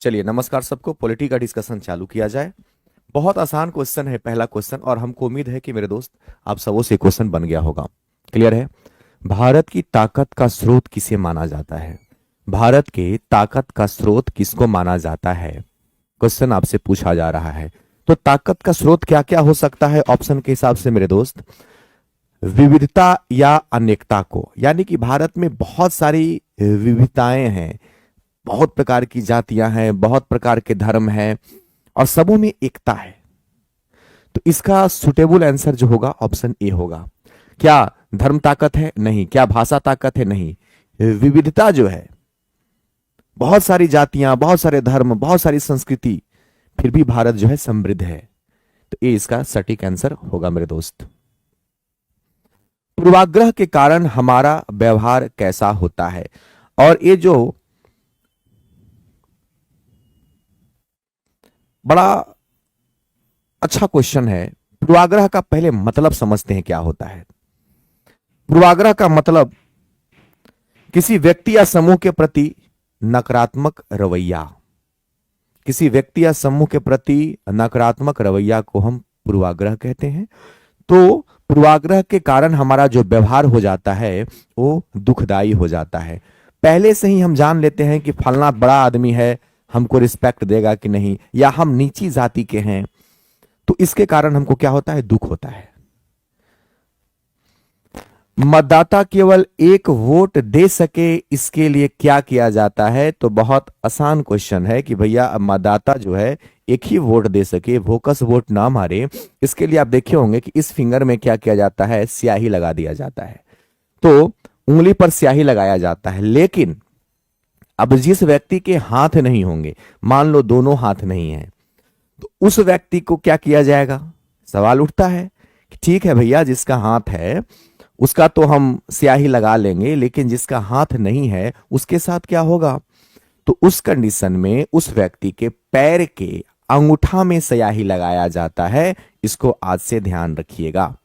चलिए नमस्कार सबको। पॉलिटी का डिस्कशन चालू किया जाए। बहुत आसान क्वेश्चन है पहला क्वेश्चन, और हमको उम्मीद है कि मेरे दोस्त आप सबों से क्वेश्चन बन गया होगा। क्लियर है? भारत की ताकत का स्रोत किसे माना जाता है? भारत के ताकत का स्रोत किसको माना जाता है? क्वेश्चन आपसे पूछा जा रहा है। तो ताकत का स्रोत क्या क्या हो सकता है ऑप्शन के हिसाब से मेरे दोस्त? विविधता या अनेकता को, यानी कि भारत में बहुत सारी विविधताएं हैं, बहुत प्रकार की जातियां हैं, बहुत प्रकार के धर्म हैं और सबों में एकता है। तो इसका सुटेबल आंसर जो होगा ऑप्शन ए होगा। क्या धर्म ताकत है? नहीं। क्या भाषा ताकत है? नहीं। विविधता जो है, बहुत सारी जातियां, बहुत सारे धर्म, बहुत सारी संस्कृति, फिर भी भारत जो है समृद्ध है। तो ये इसका सटीक आंसर होगा मेरे दोस्त। पूर्वाग्रह के कारण हमारा व्यवहार कैसा होता है? और ये जो बड़ा अच्छा क्वेश्चन है। पूर्वाग्रह का पहले मतलब समझते हैं क्या होता है। पूर्वाग्रह का मतलब किसी व्यक्ति या समूह के प्रति नकारात्मक रवैया। किसी व्यक्ति या समूह के प्रति नकारात्मक रवैया को हम पूर्वाग्रह कहते हैं। तो पूर्वाग्रह के कारण हमारा जो व्यवहार हो जाता है वो दुखदाई हो जाता है। पहले से ही हम जान लेते हैं कि फलना बड़ा आदमी है, हमको रिस्पेक्ट देगा कि नहीं, या हम नीची जाति के हैं, तो इसके कारण हमको क्या होता है? दुख होता है। मतदाता केवल एक वोट दे सके, इसके लिए क्या किया जाता है? तो बहुत आसान क्वेश्चन है कि भैया मतदाता जो है एक ही वोट दे सके, बोकस वोट ना मारे। इसके लिए आप देखे होंगे कि इस फिंगर में क्या किया जाता है? स्याही लगा दिया जाता है। तो उंगली पर स्याही लगाया जाता है। लेकिन अब जिस व्यक्ति के हाथ नहीं होंगे, मान लो दोनों हाथ नहीं है, तो उस व्यक्ति को क्या किया जाएगा? सवाल उठता है कि ठीक है भैया, जिसका हाथ है उसका तो हम स्याही लगा लेंगे, लेकिन जिसका हाथ नहीं है उसके साथ क्या होगा? तो उस कंडीशन में उस व्यक्ति के पैर के अंगूठा में स्याही लगाया जाता है। इसको आज से ध्यान रखिएगा।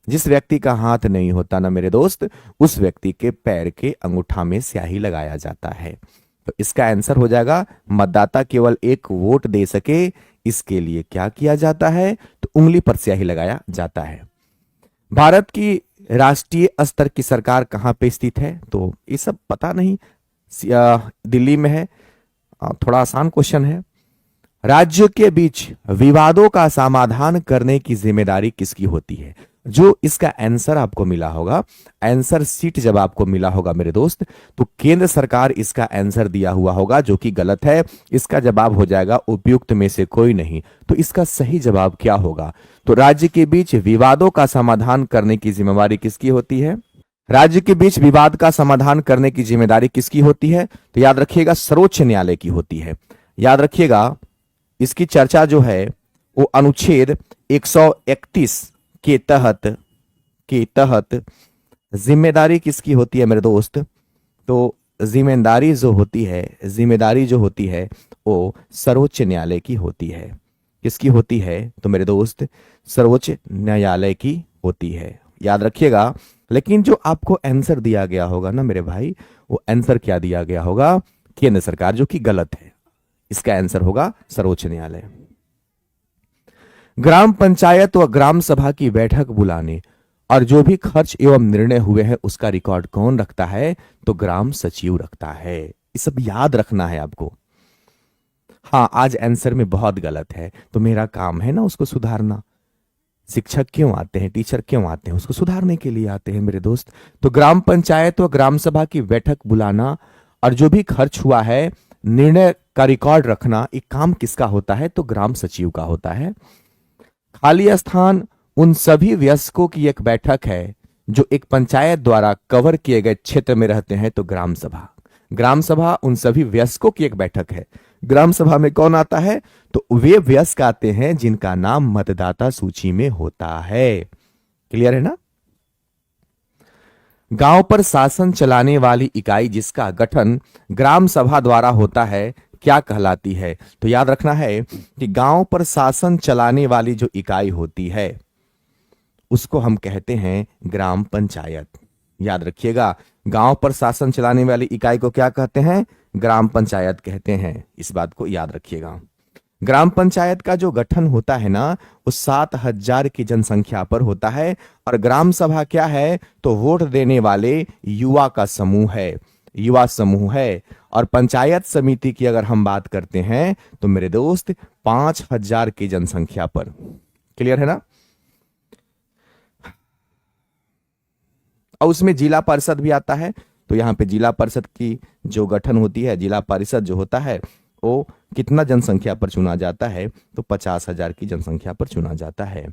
जिस व्यक्ति का हाथ नहीं होता ना मेरे दोस्त, उस व्यक्ति के पैर के अंगूठा में स्याही लगाया जाता है। तो इसका आंसर हो जाएगा मतदाता केवल एक वोट दे सके, इसके लिए क्या किया जाता है? तो उंगली पर स्याही लगाया जाता है। भारत की राष्ट्रीय स्तर की सरकार कहां पे स्थित है? तो ये सब पता नहीं, दिल्ली में है। थोड़ा आसान क्वेश्चन है। राज्य के बीच विवादों का समाधान करने की जिम्मेदारी किसकी होती है? जो इसका आंसर आपको मिला होगा, आंसर सीट जब आपको मिला होगा मेरे दोस्त, तो केंद्र सरकार इसका आंसर दिया हुआ होगा, जो कि गलत है। इसका जवाब हो जाएगा उपयुक्त में से कोई नहीं। तो इसका सही जवाब क्या होगा? तो राज्य के बीच विवादों का समाधान करने की जिम्मेदारी किसकी होती है? राज्य के बीच विवाद का समाधान करने की जिम्मेदारी किसकी होती है? तो याद रखिएगा सर्वोच्च न्यायालय की होती है। याद रखिएगा, इसकी चर्चा जो है वो अनुच्छेद 131 के तहत जिम्मेदारी किसकी होती है मेरे दोस्त? तो जिम्मेदारी जो होती है वो सर्वोच्च न्यायालय की होती है। किसकी होती है? तो मेरे दोस्त सर्वोच्च न्यायालय की होती है। याद रखिएगा। लेकिन जो आपको आंसर दिया गया होगा ना मेरे भाई, वो आंसर क्या दिया गया होगा? केंद्र सरकार, जो कि गलत है। इसका आंसर होगा सर्वोच्च न्यायालय। ग्राम पंचायत व ग्राम सभा की बैठक बुलाने और जो भी खर्च एवं निर्णय हुए हैं उसका रिकॉर्ड कौन रखता है? तो ग्राम सचिव रखता है। ये सब याद रखना है आपको। हाँ, आज आंसर में बहुत गलत है, तो मेरा काम है ना उसको सुधारना। शिक्षक क्यों आते हैं, टीचर क्यों आते हैं? उसको सुधारने के लिए आते हैं मेरे दोस्त। तो ग्राम पंचायत व ग्राम सभा की बैठक बुलाना और जो भी खर्च हुआ है, निर्णय का रिकॉर्ड रखना, एक काम किसका होता है? तो ग्राम सचिव का होता है। खाली स्थान उन सभी वयस्कों की एक बैठक है जो एक पंचायत द्वारा कवर किए गए क्षेत्र में रहते हैं। तो ग्राम सभा, ग्राम सभा उन सभी वयस्कों की एक बैठक है। ग्राम सभा में कौन आता है? तो वे वयस्क आते हैं जिनका नाम मतदाता सूची में होता है। क्लियर है ना? गांव पर शासन चलाने वाली इकाई जिसका गठन ग्राम सभा द्वारा होता है क्या कहलाती है? तो याद रखना है कि गांव पर शासन चलाने वाली जो इकाई होती है उसको हम कहते हैं ग्राम पंचायत। याद रखिएगा, गांव पर शासन चलाने वाली इकाई को क्या कहते हैं? ग्राम पंचायत कहते हैं। इस बात को याद रखिएगा। ग्राम पंचायत का जो गठन होता है ना, वो 7,000 की जनसंख्या पर होता है। और ग्राम सभा क्या है, तो वोट देने वाले युवा का समूह है, युवा समूह है। और पंचायत समिति की अगर हम बात करते हैं तो मेरे दोस्त 5,000 की जनसंख्या पर। क्लियर है ना। और उसमें जिला परिषद भी आता है। तो यहां पे जिला परिषद की जो गठन होती है, जिला परिषद जो होता है वो कितना जनसंख्या पर चुना जाता है, तो 50,000 की जनसंख्या पर चुना जाता है।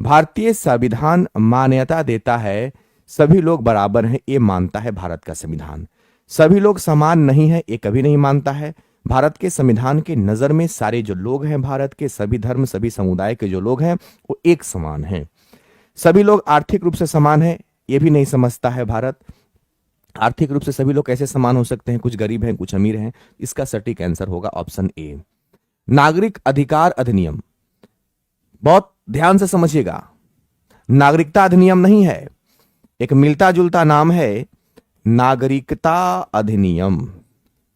भारतीय संविधान मान्यता देता है सभी लोग बराबर हैं, ये मानता है भारत का संविधान। सभी लोग समान नहीं है, ये कभी नहीं मानता है। भारत के संविधान के नजर में सारे जो लोग हैं, भारत के सभी धर्म सभी समुदाय के जो लोग हैं वो एक समान हैं। सभी लोग आर्थिक रूप से समान है, ये भी नहीं समझता है भारत। आर्थिक रूप से सभी लोग कैसे समान हो सकते हैं, कुछ गरीब हैं कुछ अमीर हैं। इसका सटीक आंसर होगा ऑप्शन ए। नागरिक अधिकार अधिनियम, बहुत ध्यान से समझिएगा, नागरिकता अधिनियम नहीं है, एक मिलता जुलता नाम है नागरिकता अधिनियम।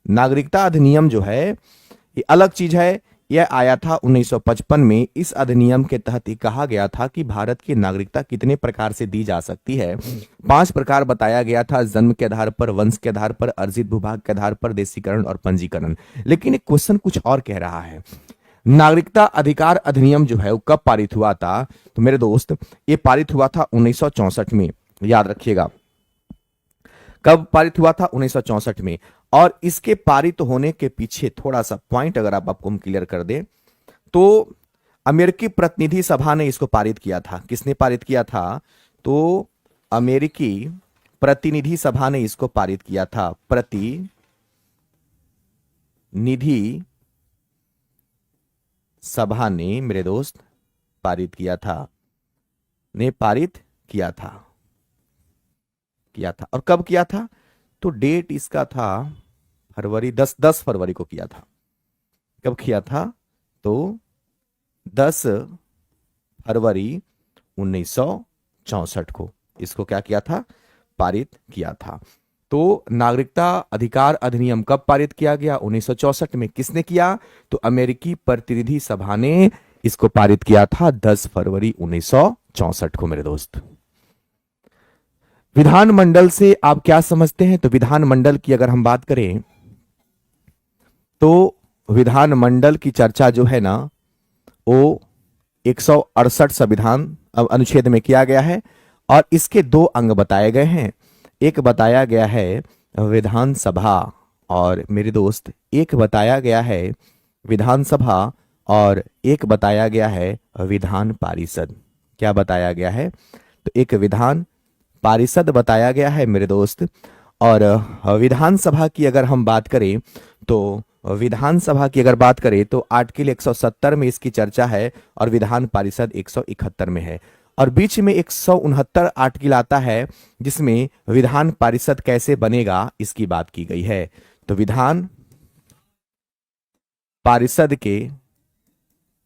नागरिकता अधिनियम जो है ये अलग चीज है। यह आया था 1955 में। इस अधिनियम के तहत ये कहा गया था कि भारत की नागरिकता कितने प्रकार से दी जा सकती है। 5 प्रकार बताया गया था, जन्म के आधार पर, वंश के आधार पर, अर्जित भूभाग के आधार पर, देशीकरण और पंजीकरण। लेकिन एक क्वेश्चन कुछ और कह रहा है। नागरिकता अधिकार अधिनियम जो है वो कब पारित हुआ था, तो मेरे दोस्त ये पारित हुआ था 1964 में। याद रखिएगा कब पारित हुआ था, 1964 में। और इसके पारित होने के पीछे थोड़ा सा पॉइंट अगर आपको हम क्लियर कर दे, तो अमेरिकी प्रतिनिधि सभा ने इसको पारित किया था। किसने पारित किया था, तो अमेरिकी प्रतिनिधि सभा ने इसको पारित किया था। प्रतिनिधि सभा ने मेरे दोस्त पारित किया था, ने पारित किया था। और कब किया था, तो डेट इसका था फरवरी 10 फरवरी को किया था। कब किया था, तो 10 फरवरी 1964 को इसको क्या किया था, पारित किया था। तो नागरिकता अधिकार अधिनियम कब पारित किया गया, 1964 में। किसने किया, तो अमेरिकी प्रतिनिधि सभा ने इसको पारित किया था 10 फरवरी 1964 को मेरे दोस्त। विधानमंडल से आप क्या समझते हैं, तो विधानमंडल की अगर हम बात करें तो विधानमंडल की चर्चा जो है ना वो 168 संविधान अनुच्छेद में किया गया है। और इसके 2 अंग बताए गए हैं। एक बताया गया है विधानसभा, और मेरे दोस्त एक बताया गया है विधानसभा, और एक बताया गया है विधान पारिषद। क्या बताया गया है, तो एक विधान पारिषद बताया गया है मेरे दोस्त। और विधानसभा की अगर हम बात करें तो विधानसभा की अगर बात करें तो आर्टिकल 170 में इसकी चर्चा है, और विधान पारिषद 171 में है। और बीच में 169 आर्टिकल आता है जिसमें विधान पारिषद कैसे बनेगा इसकी बात की गई है। तो विधान पारिषद के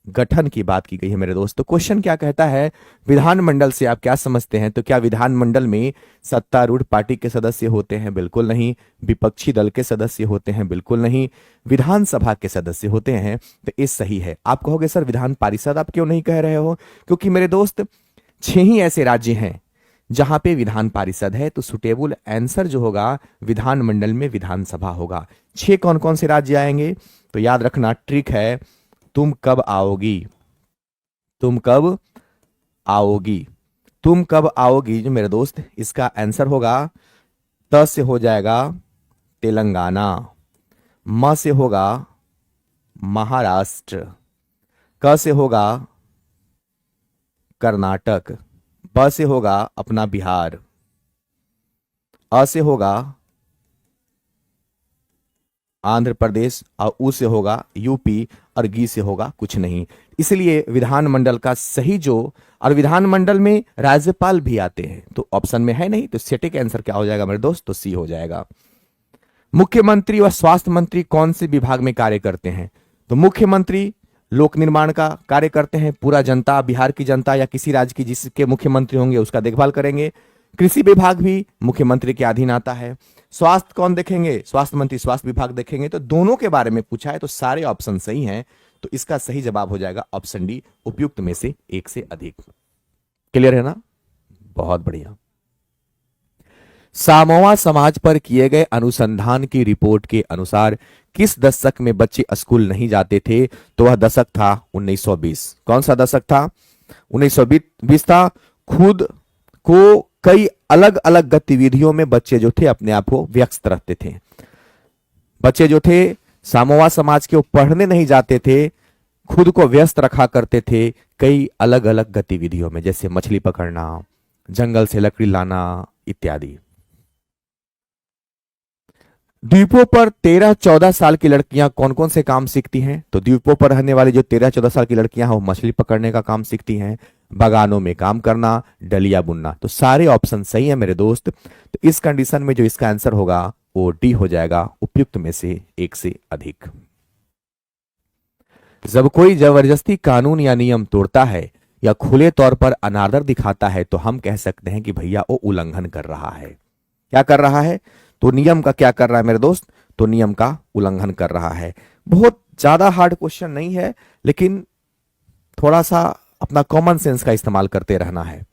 गठन की बात की गई है मेरे दोस्त। तो क्वेश्चन क्या कहता है, विधानमंडल से आप क्या समझते हैं, तो क्या विधानमंडल में सत्तारूढ़ पार्टी के सदस्य होते हैं, बिल्कुल नहीं। विपक्षी दल के सदस्य होते हैं, बिल्कुल नहीं। विधानसभा के सदस्य होते हैं, तो ये सही है। आप कहोगे सर विधान पारिषद आप क्यों नहीं कह रहे हो, क्योंकि मेरे दोस्त 6 ही ऐसे राज्य हैं जहां पे विधान पारिषद है। तो सुटेबल आंसर जो होगा विधानमंडल में विधानसभा होगा। 6 कौन कौन से राज्य आएंगे, तो याद रखना ट्रिक है, तुम कब आओगी, तुम कब आओगी, तुम कब आओगी जो मेरे दोस्त इसका आंसर होगा। त से हो जाएगा तेलंगाना, म से होगा महाराष्ट्र, क से होगा कर्नाटक, ब से होगा अपना बिहार, अ से होगा आंध्र प्रदेश, और ऊ से होगा यूपी, और गी से होगा कुछ नहीं। इसलिए विधानमंडल का सही जो, और विधानमंडल में राज्यपाल भी आते हैं, तो ऑप्शन में है नहीं, तो सटीक आंसर क्या हो जाएगा मेरे दोस्त, तो सी हो जाएगा। मुख्यमंत्री व स्वास्थ्य मंत्री कौन से विभाग में कार्य करते हैं, तो मुख्यमंत्री लोक निर्माण का कार्य करते हैं। पूरा जनता, बिहार की जनता या किसी राज्य की जिसके मुख्यमंत्री होंगे उसका देखभाल करेंगे। कृषि विभाग भी मुख्यमंत्री के अधीन आता है। स्वास्थ्य कौन देखेंगे? स्वास्थ्य मंत्री स्वास्थ्य विभाग देखेंगे। तो दोनों के बारे में पूछा है तो सारे ऑप्शन सही हैं। तो इसका सही जवाब हो जाएगा ऑप्शन डी, उपयुक्त में से एक से अधिक। क्लियर है ना? बहुत बढ़िया। सामोआ समाज पर किए गए अनुसंधान की रिपोर्ट के अनुसार किस दशक में बच्चे स्कूल नहीं जाते थे? तो वह दशक था 1920। कौन सा दशक था? 1920 था। खुद को कई अलग अलग गतिविधियों में बच्चे जो थे अपने आप को व्यस्त रखते थे। बच्चे जो थे सामोआ समाज के, वो पढ़ने नहीं जाते थे, खुद को व्यस्त रखा करते थे कई अलग अलग गतिविधियों में, जैसे मछली पकड़ना, जंगल से लकड़ी लाना इत्यादि। द्वीपों पर 13-14 साल की लड़कियां कौन कौन से काम सीखती हैं? तो द्वीपों पर रहने वाली जो 13-14 साल की लड़कियां हैं वो मछली पकड़ने का काम सीखती हैं, बागानों में काम करना, डलिया बुनना। तो सारे ऑप्शन सही है मेरे दोस्त। तो इस कंडीशन में जो इसका आंसर होगा वो डी हो जाएगा, उपयुक्त में से एक से अधिक। जब कोई जबरदस्ती कानून या नियम तोड़ता है या खुले तौर पर अनादर दिखाता है तो हम कह सकते हैं कि भैया वो उल्लंघन कर रहा है। क्या कर रहा है? तो नियम का क्या कर रहा है मेरे दोस्त? तो नियम का उल्लंघन कर रहा है। बहुत ज्यादा हार्ड क्वेश्चन नहीं है, लेकिन थोड़ा सा अपना कॉमन सेंस का इस्तेमाल करते रहना है।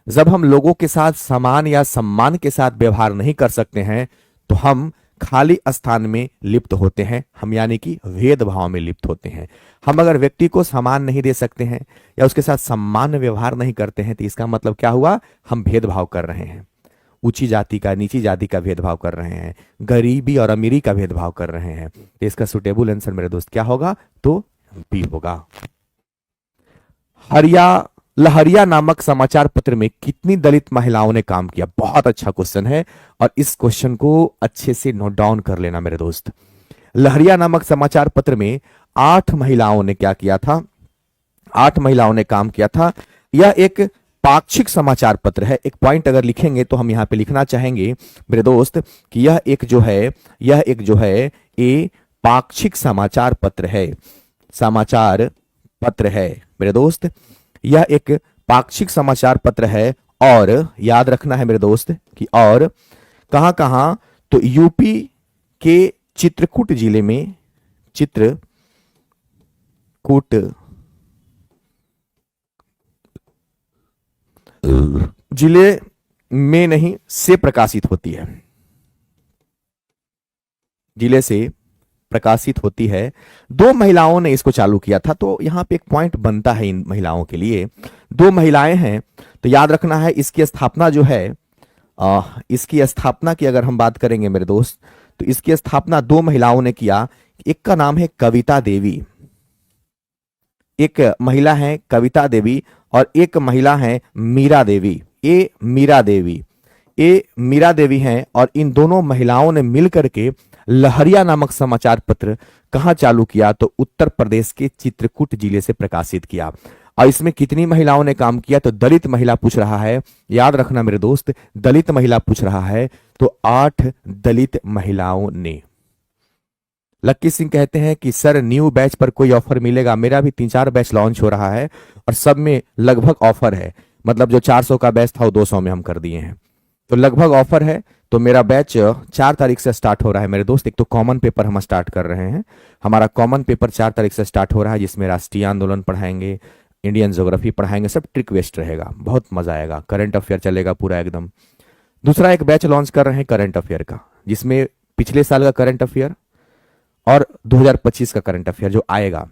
जब हम लोगों के साथ समान या सम्मान के साथ व्यवहार नहीं कर सकते हैं तो हम खाली स्थान में लिप्त होते हैं, हम यानी कि भेदभाव में लिप्त होते हैं। हम अगर व्यक्ति को सम्मान नहीं दे सकते हैं या उसके साथ सम्मान व्यवहार नहीं करते हैं तो इसका मतलब क्या हुआ? हम भेदभाव कर रहे हैं। ऊंची जाति का नीची जाति का भेदभाव कर रहे हैं, गरीबी और अमीरी का भेदभाव कर रहे हैं। तो इसका सुटेबल आंसर मेरे दोस्त क्या होगा? तो बी होगा। लहरिया नामक समाचार पत्र में कितनी दलित महिलाओं ने काम किया? बहुत अच्छा क्वेश्चन है और इस क्वेश्चन को अच्छे से नोट डाउन कर लेना मेरे दोस्त। लहरिया नामक समाचार पत्र में 8 महिलाओं ने क्या किया था? 8 महिलाओं ने काम किया था। यह एक पाक्षिक समाचार पत्र है। एक पॉइंट अगर लिखेंगे तो हम यहां पे लिखना चाहेंगे मेरे दोस्त कि यह एक जो है ये पाक्षिक समाचार पत्र है। समाचार पत्र है मेरे दोस्त, यह एक पाक्षिक समाचार पत्र है। और याद रखना है मेरे दोस्त कि और कहां कहां? तो यूपी के चित्रकूट जिले में, चित्रकूट जिले में नहीं से प्रकाशित होती है, जिले से प्रकाशित होती है। 2 महिलाओं ने इसको चालू किया था। तो यहां पे एक पॉइंट बनता है इन महिलाओं के लिए। 2 महिलाएं हैं तो याद रखना है इसकी स्थापना जो है, इसकी स्थापना की अगर हम बात करेंगे मेरे दोस्त तो इसकी स्थापना 2 महिलाओं ने किया। एक का नाम है कविता देवी, एक महिला है कविता देवी और एक महिला है मीरा देवी। ये मीरा देवी हैं और इन दोनों महिलाओं ने मिलकर के लहरिया नामक समाचार पत्र कहां चालू किया? तो उत्तर प्रदेश के चित्रकूट जिले से प्रकाशित किया। और इसमें कितनी महिलाओं ने काम किया? तो दलित महिला पूछ रहा है, याद रखना मेरे दोस्त, दलित महिला पूछ रहा है। तो 8 दलित महिलाओं ने। लक्की सिंह कहते हैं कि सर न्यू बैच पर कोई ऑफर मिलेगा? मेरा भी 3-4 बैच लॉन्च हो रहा है और सब में लगभग ऑफर है। मतलब जो 400 का बैच था वो 200 में हम कर दिए हैं, तो लगभग ऑफर है। तो मेरा बैच 4 तारीख से स्टार्ट हो रहा है मेरे दोस्त। एक तो कॉमन पेपर हम स्टार्ट कर रहे हैं। हमारा कॉमन पेपर 4 तारीख से स्टार्ट हो रहा है, जिसमें राष्ट्रीय आंदोलन पढ़ाएंगे, इंडियन ज्योग्राफी पढ़ाएंगे, सब ट्रिक वेस्ट रहेगा, बहुत मजा आएगा। करंट अफेयर चलेगा पूरा एकदम। दूसरा एक बैच लॉन्च कर रहे हैं करंट अफेयर का, जिसमें पिछले साल का करंट अफेयर और 2025 का करंट अफेयर जो आएगा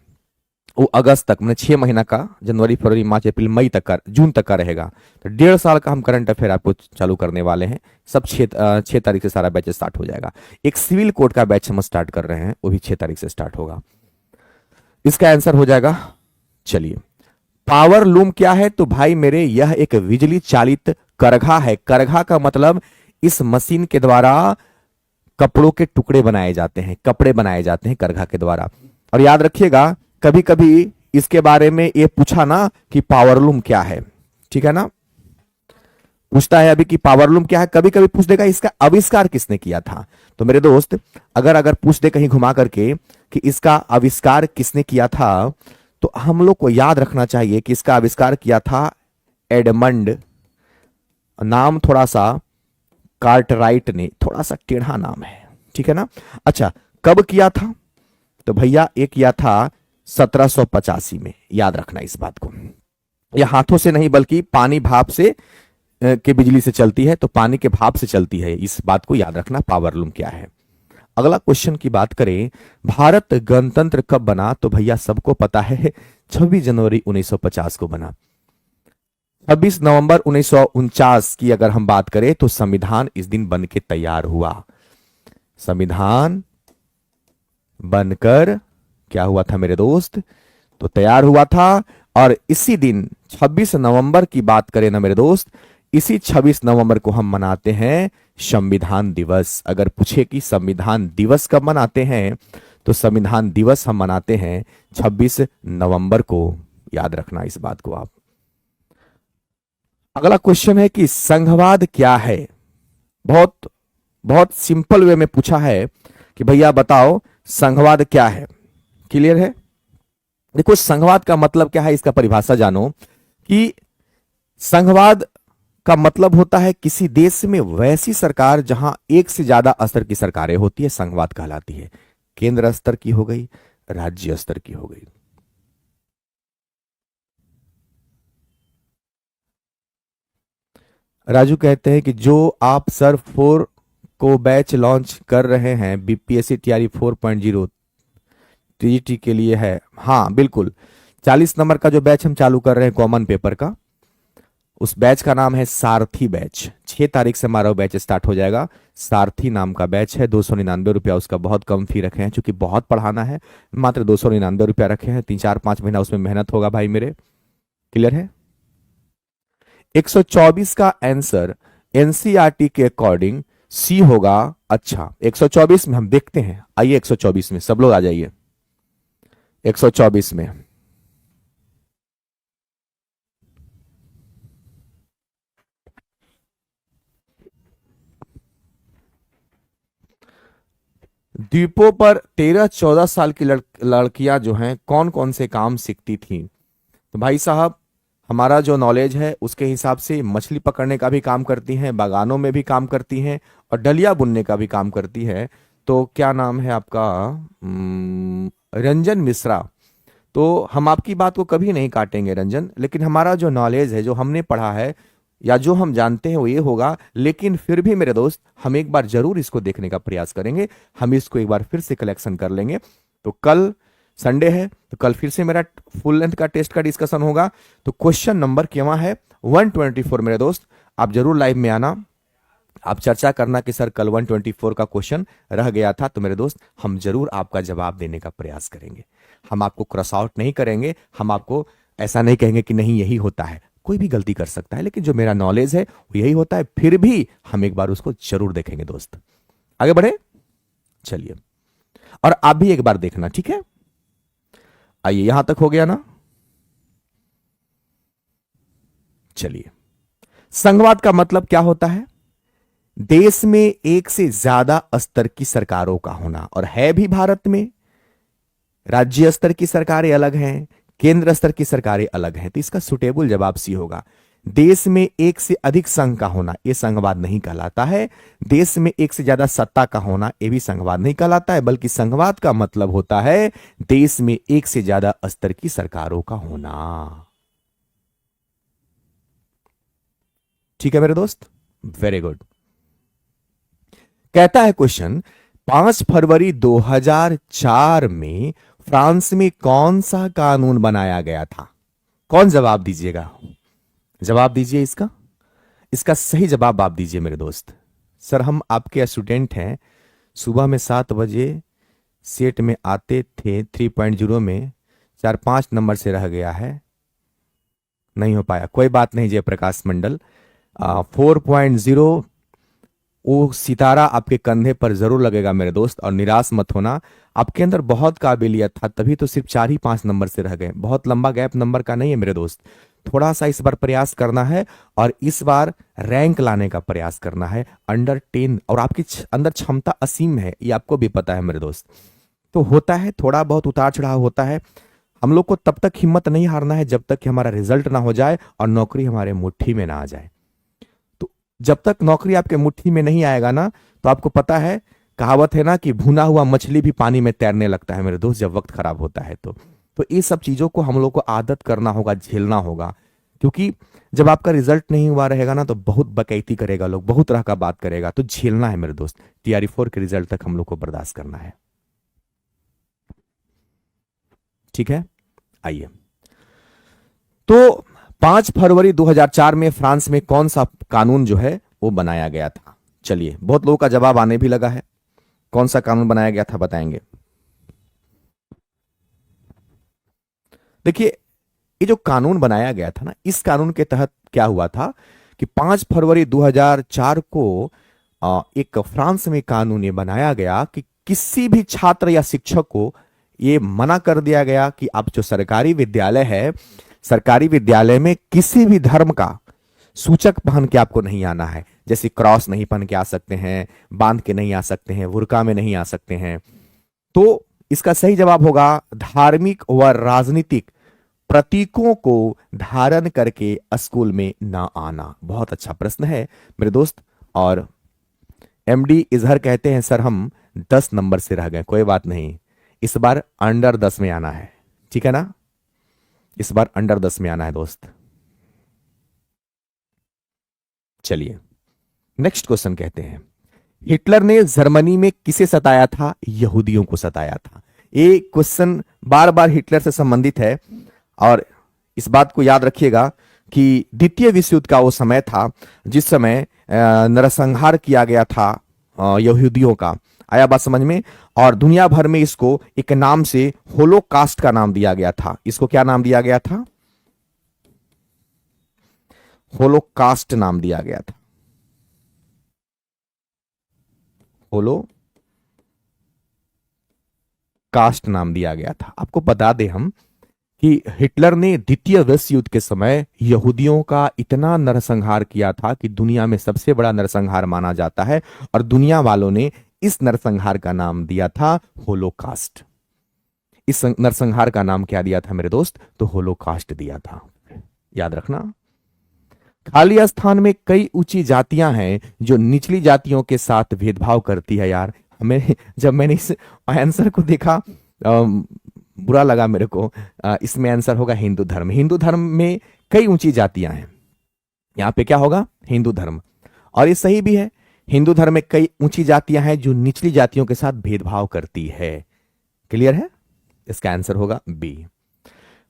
वो अगस्त तक, मतलब 6 महीना का, जनवरी फरवरी मार्च अप्रैल मई तक का, जून तक का रहेगा। तो 1.5 साल का हम करंट अफेयर आपको चालू करने वाले हैं। सब 6 तारीख से सारा बैच स्टार्ट हो जाएगा। एक सिविल कोड का बैच हम स्टार्ट कर रहे हैं, वो भी 6 तारीख से स्टार्ट होगा। इसका आंसर हो जाएगा। चलिए, पावर लूम क्या है? तो भाई मेरे यह एक बिजली चालित करघा है। करघा का मतलब इस मशीन के द्वारा कपड़ों के टुकड़े बनाए जाते हैं, कपड़े बनाए जाते हैं करघा के द्वारा। और याद रखिएगा कभी कभी इसके बारे में ये पूछा ना कि पावरलूम क्या है, ठीक है ना, पूछता है अभी कि पावरलूम क्या है, कभी कभी पूछ देगा इसका आविष्कार किसने किया था। तो मेरे दोस्त अगर पूछ दे कहीं घुमा करके कि इसका आविष्कार किसने किया था, तो हम लोग को याद रखना चाहिए कि इसका आविष्कार किया था एडमंड, नाम थोड़ा सा कार्टराइट ने, थोड़ा सा टेढ़ा नाम है, ठीक है ना। अच्छा, कब किया था? तो भैया ये किया था 1785 में, याद रखना इस बात को। यह हाथों से नहीं बल्कि पानी भाप से के बिजली से चलती है, तो पानी के भाप से चलती है, इस बात को याद रखना पावर लूम क्या है। अगला क्वेश्चन की बात करें, भारत गणतंत्र कब बना? तो भैया सबको पता है 26 जनवरी 1950 को बना। 26 नवंबर 1949 की अगर हम बात करें तो संविधान इस दिन बन के तैयार हुआ। संविधान बनकर क्या हुआ था मेरे दोस्त? तो तैयार हुआ था। और इसी दिन 26 नवंबर की बात करें ना मेरे दोस्त, इसी 26 नवंबर को हम मनाते हैं संविधान दिवस। अगर पूछे कि संविधान दिवस कब मनाते हैं, तो संविधान दिवस हम मनाते हैं 26 नवंबर को, याद रखना इस बात को आप। अगला क्वेश्चन है कि संघवाद क्या है? बहुत बहुत सिंपल वे में पूछा है कि भैया बताओ संघवाद क्या है। क्लियर है? देखो संघवाद का मतलब क्या है, इसका परिभाषा जानो कि संघवाद का मतलब होता है किसी देश में वैसी सरकार जहां एक से ज्यादा स्तर की सरकारें होती है, संघवाद कहलाती है। केंद्र स्तर की हो गई, राज्य स्तर की हो गई। राजू कहते हैं कि जो आप सर 4 को बैच लॉन्च कर रहे हैं बीपीएससी तैयारी 4.0 टीजीटी के लिए है। हाँ बिल्कुल, 40 नंबर का जो बैच हम चालू कर रहे हैं कॉमन पेपर का, उस बैच का नाम है सारथी बैच। 6 तारीख से हमारा बैच स्टार्ट हो जाएगा। सारथी नाम का बैच है, 299 रुपया उसका, बहुत कम फी रखे हैं क्योंकि बहुत पढ़ाना है, मात्र 299 रुपया रखे हैं। 3-4-5 महीना उसमें मेहनत होगा भाई मेरे। क्लियर है? 124 का आंसर एनसीईआरटी के अकॉर्डिंग सी होगा। अच्छा 124 में हम देखते हैं, आइए 124 में सब लोग आ जाइए। 124 में द्वीपों पर 13-14 साल की लड़कियां जो हैं कौन कौन से काम सीखती थी? तो भाई साहब हमारा जो नॉलेज है उसके हिसाब से मछली पकड़ने का भी काम करती हैं, बागानों में भी काम करती हैं, और डलिया बुनने का भी काम करती है। तो क्या नाम है आपका? रंजन मिश्रा। तो हम आपकी बात को कभी नहीं काटेंगे रंजन, लेकिन हमारा जो नॉलेज है, जो हमने पढ़ा है या जो हम जानते हैं वो ये होगा। लेकिन फिर भी मेरे दोस्त हम एक बार जरूर इसको देखने का प्रयास करेंगे, हम इसको एक बार फिर से कलेक्शन कर लेंगे। तो कल संडे है, तो कल फिर से मेरा फुल लेंथ का टेस्ट का डिस्कशन होगा। तो क्वेश्चन नंबर क्या है? 124 मेरे दोस्त, आप जरूर लाइव में आना, आप चर्चा करना कि सर कल 124 का क्वेश्चन रह गया था। तो मेरे दोस्त हम जरूर आपका जवाब देने का प्रयास करेंगे। हम आपको क्रॉस आउट नहीं करेंगे, हम आपको ऐसा नहीं कहेंगे कि नहीं यही होता है, कोई भी गलती कर सकता है, लेकिन जो मेरा नॉलेज है वो यही होता है। फिर भी हम एक बार उसको जरूर देखेंगे दोस्त। आगे बढ़े, चलिए, और आप भी एक बार देखना, ठीक है? आइए, यहां तक हो गया ना? चलिए, संघवाद का मतलब क्या होता है? देश में एक से ज्यादा स्तर की सरकारों का होना, और है भी भारत में। राज्य स्तर की सरकारें अलग हैं, केंद्र स्तर की सरकारें अलग हैं। तो इसका सुटेबल जवाब सी होगा। देश में एक से अधिक संघ का होना यह संघवाद नहीं कहलाता है। देश में एक से ज्यादा सत्ता का होना यह भी संघवाद नहीं कहलाता है, बल्कि संघवाद का मतलब होता है देश में एक से ज्यादा स्तर की सरकारों का होना। ठीक है मेरे दोस्त, वेरी गुड। कहता है क्वेश्चन, 5 फरवरी 2004 में फ्रांस में कौन सा कानून बनाया गया था? कौन जवाब दीजिएगा? जवाब दीजिए इसका। इसका सही जवाब आप दीजिए मेरे दोस्त। सर हम आपके स्टूडेंट हैं, सुबह में 7 बजे सेट में आते थे, 3.0 में 4-5 नंबर से रह गया है, नहीं हो पाया। कोई बात नहीं जयप्रकाश मंडल, 4.0 वो सितारा आपके कंधे पर जरूर लगेगा मेरे दोस्त, और निराश मत होना। आपके अंदर बहुत काबिलियत था, तभी तो सिर्फ 4 ही 5 नंबर से रह गए। बहुत लंबा गैप नंबर का नहीं है मेरे दोस्त, थोड़ा सा इस बार प्रयास करना है, और इस बार रैंक लाने का प्रयास करना है अंडर 10। और आपकी अंदर क्षमता असीम है, ये आपको भी पता है मेरे दोस्त। तो होता है थोड़ा बहुत उतार चढ़ाव होता है, हम लोग को तब तक हिम्मत नहीं हारना है जब तक कि हमारा रिजल्ट ना हो जाए और नौकरी हमारे मुट्ठी में ना आ जाए। तो जब तक नौकरी आपके मुट्ठी में नहीं आएगा ना, तो आपको पता है, कहावत है ना कि भुना हुआ मछली भी पानी में तैरने लगता है मेरे दोस्त, जब वक्त खराब होता है तो ये सब चीजों को हम लोग को आदत करना होगा, झेलना होगा। क्योंकि जब आपका रिजल्ट नहीं हुआ रहेगा ना, तो बहुत बकैती करेगा लोग, बहुत तरह का बात करेगा, तो झेलना है मेरे दोस्त। TRE 4 के रिजल्ट तक हम लोग को बर्दाश्त करना है। ठीक है, आइए। तो 5 फरवरी 2004 में फ्रांस में कौन सा कानून जो है वो बनाया गया था? चलिए, बहुत लोगों का जवाब आने भी लगा है। कौन सा कानून बनाया गया था बताएंगे? देखिए, ये जो कानून बनाया गया था ना, इस कानून के तहत क्या हुआ था कि 5 फरवरी 2004 को एक फ्रांस में कानून ये बनाया गया कि किसी भी छात्र या शिक्षक को ये मना कर दिया गया कि आप जो सरकारी विद्यालय है, सरकारी विद्यालय में किसी भी धर्म का सूचक पहन के आपको नहीं आना है। जैसे क्रॉस नहीं पहन के आ सकते हैं, बांध के नहीं आ सकते हैं, बुर्का में नहीं आ सकते हैं। तो इसका सही जवाब होगा धार्मिक व राजनीतिक प्रतीकों को धारण करके स्कूल में ना आना। बहुत अच्छा प्रश्न है मेरे दोस्त। और MD इजहर कहते हैं सर हम 10 नंबर से रह गए। कोई बात नहीं, इस बार अंडर 10 में आना है, ठीक है ना? इस बार अंडर 10 में आना है दोस्त। चलिए, नेक्स्ट क्वेश्चन कहते हैं, हिटलर ने जर्मनी में किसे सताया था? यहूदियों को सताया था। ये क्वेश्चन बार बार हिटलर से संबंधित है। और इस बात को याद रखिएगा कि द्वितीय विश्व युद्ध का वो समय था जिस समय नरसंहार किया गया था यहूदियों का। आया बात समझ में? और दुनिया भर में इसको एक नाम से होलोकास्ट का नाम दिया गया था। इसको क्या नाम दिया गया था? होलोकास्ट नाम दिया गया था। होलोकास्ट नाम दिया गया था। आपको बता दें हम कि हिटलर ने द्वितीय विश्व युद्ध के समय यहूदियों का इतना नरसंहार किया था कि दुनिया में सबसे बड़ा नरसंहार माना जाता है। और दुनिया वालों ने इस नरसंहार का नाम दिया था होलोकास्ट। इस नरसंहार का नाम क्या दिया था मेरे दोस्त? तो होलोकास्ट दिया था। याद रखना। खाली स्थान में कई ऊंची जातियां हैं जो निचली जातियों के साथ भेदभाव करती है। यार, हमें जब मैंने इस आंसर को देखा बुरा लगा मेरे को। इसमें आंसर होगा हिंदू धर्म। हिंदू धर्म में कई ऊंची जातियां हैं। यहां पे क्या होगा? हिंदू धर्म। और ये सही भी है, हिंदू धर्म में कई ऊंची जातियां हैं जो निचली जातियों के साथ भेदभाव करती है। क्लियर है? इसका आंसर होगा बी।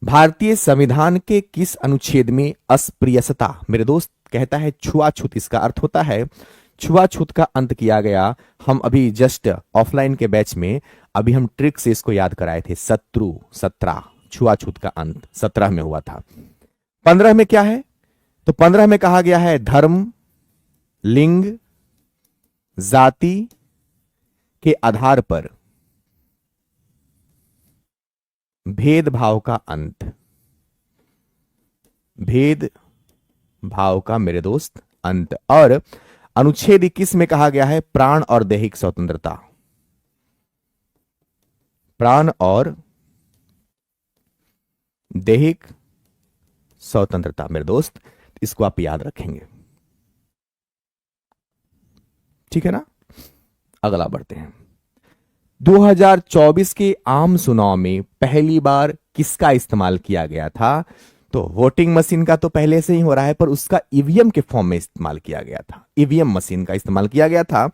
भारतीय संविधान के किस अनुच्छेद में अस्पृश्यता, मेरे दोस्त कहता है छुआछूत, इसका अर्थ होता है छुआछूत का अंत किया गया। हम अभी जस्ट ऑफलाइन के बैच में अभी हम ट्रिक से इसको याद कराए थे। 17 छुआछूत का अंत 17 में हुआ था। 15 में क्या है? तो 15 में कहा गया है धर्म, लिंग, जाति के आधार पर भेदभाव का अंत। भेदभाव का मेरे दोस्त अंत। और अनुच्छेद 21 में कहा गया है प्राण और दैहिक स्वतंत्रता। प्राण और दैहिक स्वतंत्रता मेरे दोस्त, इसको आप याद रखेंगे। ठीक है ना? अगला बढ़ते हैं। 2024 के आम चुनाव में पहली बार किसका इस्तेमाल किया गया था? तो वोटिंग मशीन का तो पहले से ही हो रहा है, पर उसका ईवीएम के फॉर्म में इस्तेमाल किया गया था। ईवीएम मशीन का इस्तेमाल किया गया था।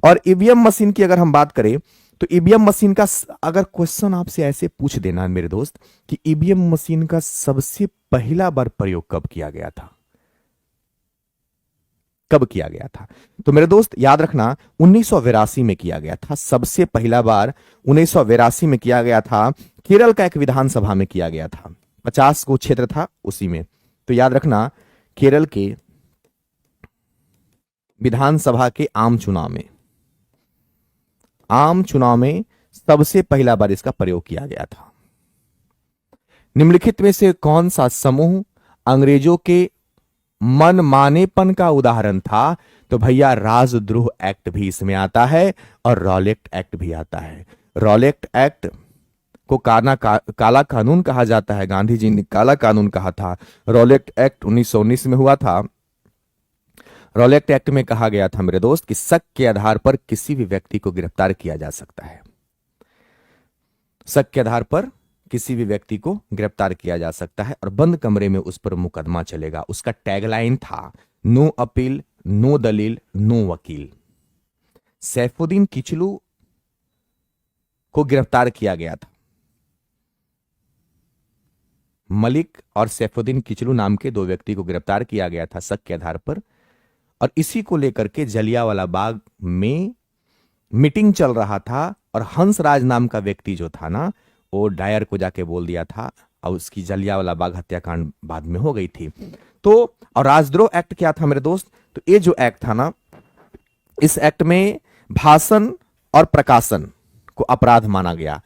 और ईवीएम मशीन की अगर हम बात करें तो ईवीएम मशीन का अगर क्वेश्चन आपसे ऐसे पूछ देना मेरे दोस्त कि ईवीएम मशीन का सबसे पहला बार प्रयोग कब किया गया था, कब किया गया था? तो मेरे दोस्त याद रखना 1982 में किया गया था। सबसे पहला बार 1982 में किया गया था। केरल का एक विधानसभा में किया गया था। 50 को क्षेत्र था उसी में। तो याद रखना केरल के विधानसभा के आम चुनाव में सबसे पहला बार इसका प्रयोग किया गया था। निम्नलिखित में से कौन सा समूह अंग्रेजों के मनमानेपन का उदाहरण था? तो भैया राजद्रोह एक्ट भी इसमें आता है और रॉलेट एक्ट भी आता है। रॉलेट एक्ट को काला कानून कहा जाता है। गांधी जी ने काला कानून कहा था। रॉलेट एक्ट 1919 में हुआ था। रॉलेट एक्ट में कहा गया था मेरे दोस्त कि शक के आधार पर किसी भी व्यक्ति को गिरफ्तार किया जा सकता है। शक के आधार पर किसी भी व्यक्ति को गिरफ्तार किया जा सकता है और बंद कमरे में उस पर मुकदमा चलेगा। उसका टैगलाइन था नो अपील, नो दलील, नो वकील। सैफुद्दीन किचलू को गिरफ्तार किया गया था। मलिक और सैफुद्दीन किचलू नाम के दो व्यक्ति को गिरफ्तार किया गया था शक के आधार पर, और इसी को लेकर के जलियांवाला बाग में मीटिंग चल रहा था और हंसराज नाम का व्यक्ति जो था ना, वो डायर को जाके बोल दिया था और उसकी जलियांवाला बाग हत्याकांड बाद में हो गई थी। तो और राजद्रोह एक्ट क्या था मेरे दोस्त? तो ये जो एक्ट था ना, इस एक्ट में भाषण और प्रकाशन को अपराध माना गया।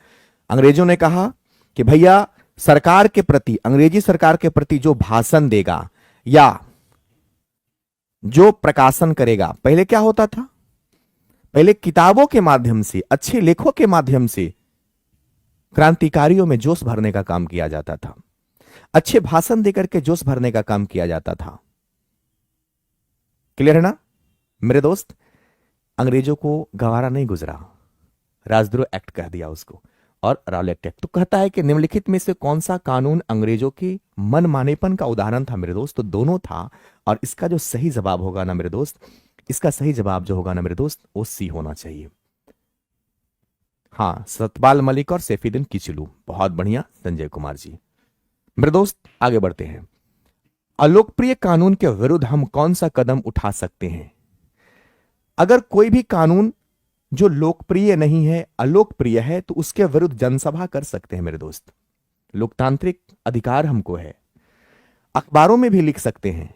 अंग्रेजों ने कहा कि भैया सरकार के प्रति, अंग्रेजी सरकार के प्रति जो भाषण देगा या जो प्रकाशन करेगा, पहले क्या होता था? पहले किताबों के माध्यम से, अच्छे लेखों के माध्यम से क्रांतिकारियों में जोश भरने का काम किया जाता था, अच्छे भाषण देकर के जोश भरने का काम किया जाता था। क्लियर है ना मेरे दोस्त? अंग्रेजों को गवारा नहीं गुजरा, राजद्रोह एक्ट कह दिया उसको। और रॉलेट एक्ट तो कहता है कि निम्नलिखित में से कौन सा कानून अंग्रेजों की मनमानेपन का उदाहरण था मेरे दोस्त? तो दोनों था। और इसका जो सही जवाब होगा ना मेरे दोस्त, इसका सही जवाब जो होगा ना मेरे दोस्त, वो सी होना चाहिए। हाँ, सतपाल मलिक और सैफुद्दीन किचलू। बहुत बढ़िया संजय कुमार जी। मेरे दोस्त आगे बढ़ते हैं। अलोकप्रिय कानून के विरुद्ध हम कौन सा कदम उठा सकते हैं? अगर कोई भी कानून जो लोकप्रिय नहीं है, अलोकप्रिय है, तो उसके विरुद्ध जनसभा कर सकते हैं मेरे दोस्त। लोकतांत्रिक अधिकार हमको है। अखबारों में भी लिख सकते हैं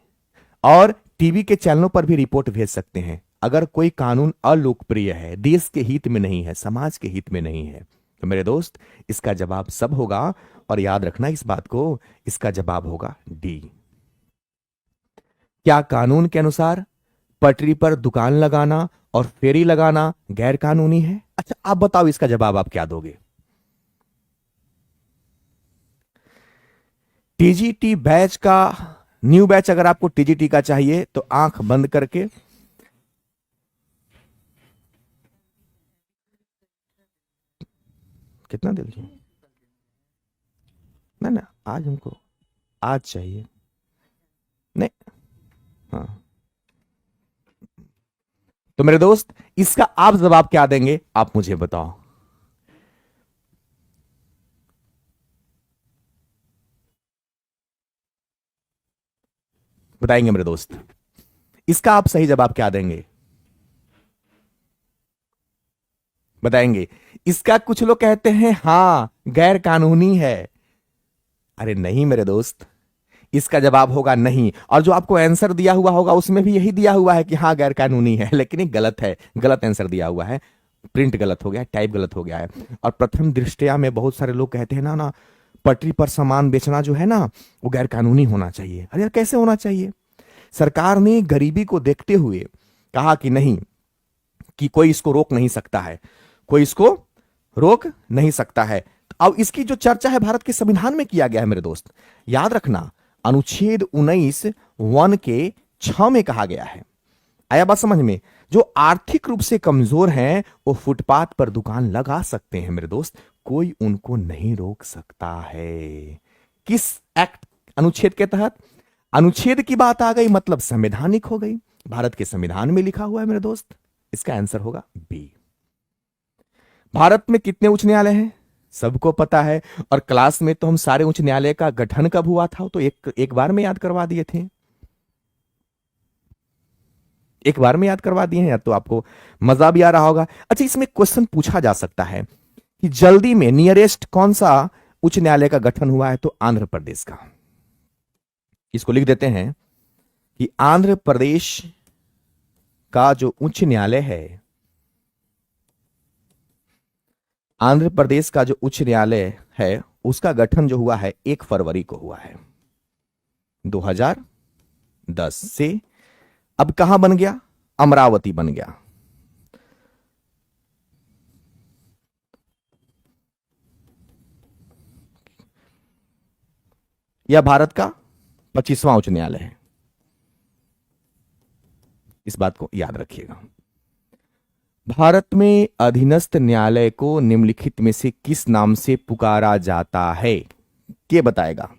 और टीवी के चैनलों पर भी रिपोर्ट भेज सकते हैं। अगर कोई कानून अलोकप्रिय है, देश के हित में नहीं है, समाज के हित में नहीं है, तो मेरे दोस्त इसका जवाब सब होगा। और याद रखना इस बात को, इसका जवाब होगा डी। क्या कानून के अनुसार पटरी पर दुकान लगाना और फेरी लगाना गैर कानूनी है? अच्छा आप बताओ, इसका जवाब आप क्या दोगे? टीजीटी बैच का न्यू बैच, अगर आपको टीजीटी का चाहिए तो आंख बंद करके कितना दे दीजिए ना ना, आज हमको आज चाहिए। नहीं, हाँ, तो मेरे दोस्त इसका आप जवाब क्या देंगे? आप मुझे बताओ। बताएंगे मेरे दोस्त, इसका आप सही जवाब क्या देंगे? बताएंगे? इसका कुछ लोग कहते हैं हां गैर कानूनी है। अरे नहीं मेरे दोस्त, इसका जवाब होगा नहीं। और जो आपको आंसर दिया हुआ होगा उसमें भी यही दिया हुआ है कि हाँ गैर कानूनी है, लेकिन ये गलत है, गलत आंसर दिया हुआ है। प्रिंट गलत हो गया है, टाइप गलत हो गया है। और प्रथम दृष्टया में बहुत सारे लोग कहते हैं ना ना, पटरी पर सामान बेचना जो है ना, वो गैर कानूनी होना चाहिए। अरे यार कैसे होना चाहिए? सरकार ने गरीबी को देखते हुए कहा कि नहीं, कि कोई इसको रोक नहीं सकता है, कोई इसको रोक नहीं सकता है। अब इसकी जो चर्चा है भारत के संविधान में किया गया है मेरे दोस्त, याद रखना अनुच्छेद 19 वन के 6 में कहा गया है। आया बात समझ में? जो आर्थिक रूप से कमजोर हैं वो फुटपाथ पर दुकान लगा सकते हैं मेरे दोस्त, कोई उनको नहीं रोक सकता है। किस एक्ट, अनुच्छेद के तहत? अनुच्छेद की बात आ गई मतलब संवैधानिक हो गई, भारत के संविधान में लिखा हुआ है मेरे दोस्त। इसका आंसर होगा बी। भारत में कितने उच्च न्यायालय हैं सबको पता है, और क्लास में तो हम सारे उच्च न्यायालय का गठन कब हुआ था तो एक बार में याद करवा दिए थे, एक बार में याद करवा दिए हैं, या तो आपको मजा भी आ रहा होगा। अच्छा इसमें क्वेश्चन पूछा जा सकता है कि जल्दी में नियरेस्ट कौन सा उच्च न्यायालय का गठन हुआ है? तो आंध्र प्रदेश का। इसको लिख देते हैं कि आंध्र प्रदेश का जो उच्च न्यायालय है, आंध्र प्रदेश का जो उच्च न्यायालय है उसका गठन जो हुआ है 1 फरवरी को हुआ है 2010 से। अब कहां बन गया? अमरावती बन गया। यह भारत का 25वां उच्च न्यायालय है। इस बात को याद रखिएगा। भारत में अधीनस्थ न्यायालय को निम्नलिखित में से किस नाम से पुकारा जाता है? के बताएगा,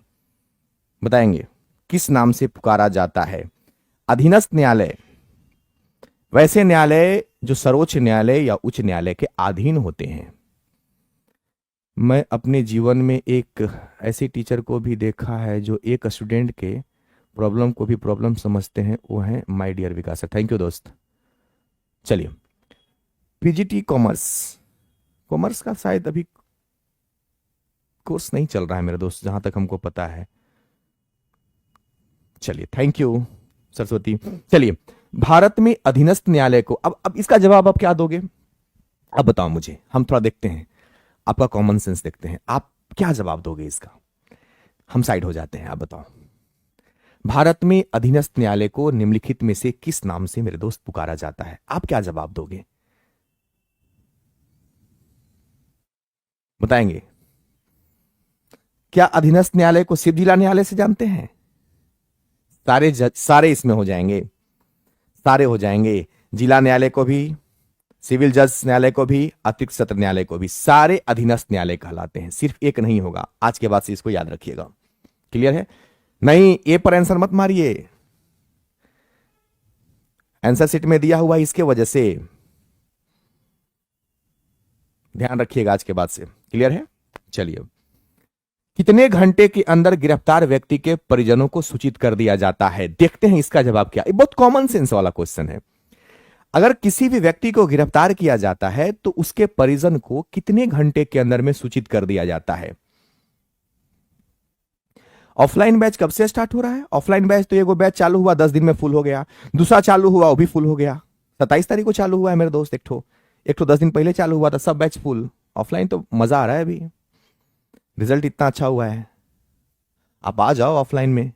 बताएंगे किस नाम से पुकारा जाता है? अधीनस्थ न्यायालय वैसे न्यायालय जो सर्वोच्च न्यायालय या उच्च न्यायालय के अधीन होते हैं। मैं अपने जीवन में एक ऐसे टीचर को भी देखा है जो एक स्टूडेंट के प्रॉब्लम को भी प्रॉब्लम समझते हैं, वो है my dear Vikas sir. Thank you दोस्त। चलिए, पीजीटी कॉमर्स, कॉमर्स का शायद अभी कोर्स नहीं चल रहा है मेरे दोस्त, जहां तक हमको पता है। चलिए, थैंक यू सरस्वती। चलिए, भारत में अधीनस्थ न्यायालय को, अब इसका जवाब आप क्या दोगे? अब बताओ मुझे, हम थोड़ा देखते हैं, आपका कॉमन सेंस देखते हैं, आप क्या जवाब दोगे इसका? हम साइड हो जाते हैं, आप बताओ। भारत में अधीनस्थ न्यायालय को निम्नलिखित में से किस नाम से मेरे दोस्त पुकारा जाता है? आप क्या जवाब दोगे? बताएंगे? क्या अधीनस्थ न्यायालय को सिर्फ जिला न्यायालय से जानते हैं? सारे जज, सारे इसमें हो जाएंगे, सारे हो जाएंगे। जिला न्यायालय को भी, सिविल जज न्यायालय को भी, अतिरिक्त सत्र न्यायालय को भी, सारे अधीनस्थ न्यायालय कहलाते हैं। सिर्फ एक नहीं होगा, आज के बाद से इसको याद रखिएगा। क्लियर है? नहीं, ए पर आंसर मत मारिए, आंसर शीट में दिया हुआ इसके वजह से ध्यान रखिएगा आज के बाद से। क्लियर है? चलिए, कितने घंटे के अंदर गिरफ्तार व्यक्ति के परिजनों को सूचित कर दिया जाता है? देखते हैं इसका जवाब क्या। ये बहुत कॉमन सेंस वाला क्वेश्चन है। अगर किसी भी व्यक्ति को गिरफ्तार किया जाता है तो उसके परिजन को कितने घंटे के अंदर में सूचित कर दिया जाता है? ऑफलाइन बैच कब से स्टार्ट हो रहा है? ऑफलाइन बैच तो एगो बैच चालू हुआ 10 दिन में फुल हो गया, दूसरा चालू हुआ वो भी फुल हो गया, 27 तारीख को चालू हुआ है मेरे दोस्त। एक ठो 10 दिन पहले चालू हुआ था, सब बैच फुल। ऑफलाइन तो मजा आ रहा है, अभी रिजल्ट इतना अच्छा हुआ है, आप आ जाओ ऑफलाइन में।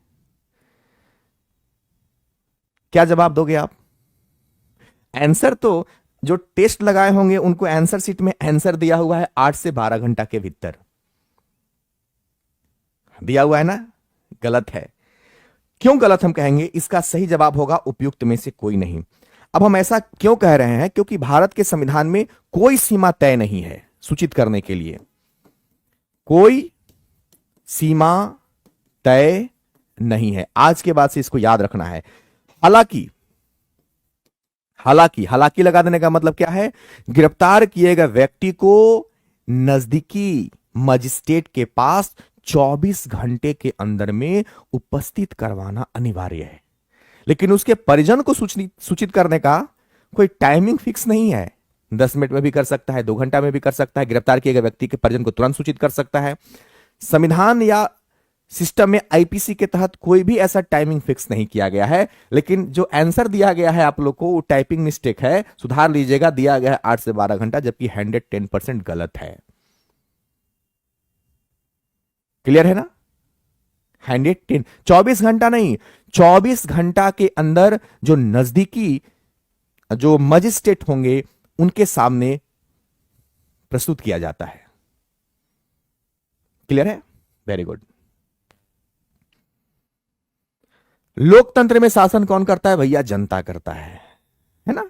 क्या जवाब दोगे आप? आंसर तो जो टेस्ट लगाए होंगे उनको आंसर शीट में आंसर दिया हुआ है 8 से 12 घंटा के भीतर दिया हुआ है ना? गलत है। क्यों गलत हम कहेंगे? इसका सही जवाब होगा उपयुक्त में से कोई नहीं। अब हम ऐसा क्यों कह रहे हैं? क्योंकि भारत के संविधान में कोई सीमा तय नहीं है सूचित करने के लिए, कोई सीमा तय नहीं है। आज के बाद से इसको याद रखना है। हालांकि हालांकि हालांकि लगा देने का मतलब क्या है? गिरफ्तार किए गए व्यक्ति को नजदीकी मजिस्ट्रेट के पास 24 घंटे के अंदर में उपस्थित करवाना अनिवार्य है। लेकिन उसके परिजन को सूचित करने का कोई टाइमिंग फिक्स नहीं है। 10 मिनट में भी कर सकता है, 2 घंटा में भी कर सकता है। गिरफ्तार किए गए व्यक्ति के परिजन को तुरंत सूचित कर सकता है। संविधान या सिस्टम में आईपीसी के तहत कोई भी ऐसा टाइमिंग फिक्स नहीं किया गया है। लेकिन जो आंसर दिया गया है आप लोग को, वो टाइपिंग मिस्टेक है, सुधार लीजिएगा। दिया गया है 8 से 12 घंटा, जबकि 110% गलत है। क्लियर है ना? 110, 24 घंटा नहीं, 24 घंटा के अंदर जो नजदीकी जो मजिस्ट्रेट होंगे उनके सामने प्रस्तुत किया जाता है। क्लियर है? Very good. लोकतंत्र में शासन कौन करता है भैया? जनता करता है ना?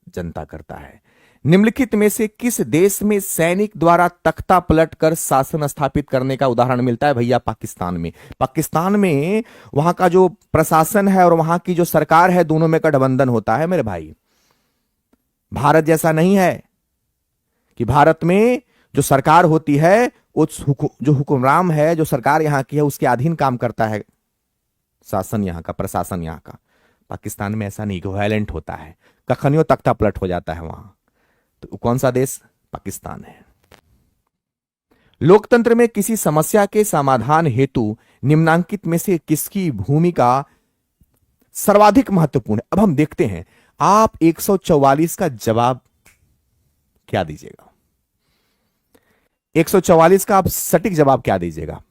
जनता करता है। निम्नलिखित में से किस देश में सैनिक द्वारा तख्ता पलटकर शासन स्थापित करने का उदाहरण मिलता है भैया? पाकिस्तान में। पाकिस्तान में वहां का जो प्रशासन है और वहां की जो सरकार है, दोनों में गठबंधन होता है मेरे भाई। भारत जैसा नहीं है कि भारत में जो सरकार होती है वो जो हुक्मरान है, जो सरकार यहां की है, उसके अधीन काम करता है शासन, यहां का प्रशासन यहां का। पाकिस्तान में ऐसा नहीं, वायलेंट होता है, कखनियों तख्ता पलट हो जाता है वहां। तो कौन सा देश? पाकिस्तान है। लोकतंत्र में किसी समस्या के समाधान हेतु निम्नांकित में से किसकी भूमिका सर्वाधिक महत्वपूर्ण है? अब हम देखते हैं, आप 144 का जवाब क्या दीजिएगा? 144 का आप सटीक जवाब क्या दीजिएगा?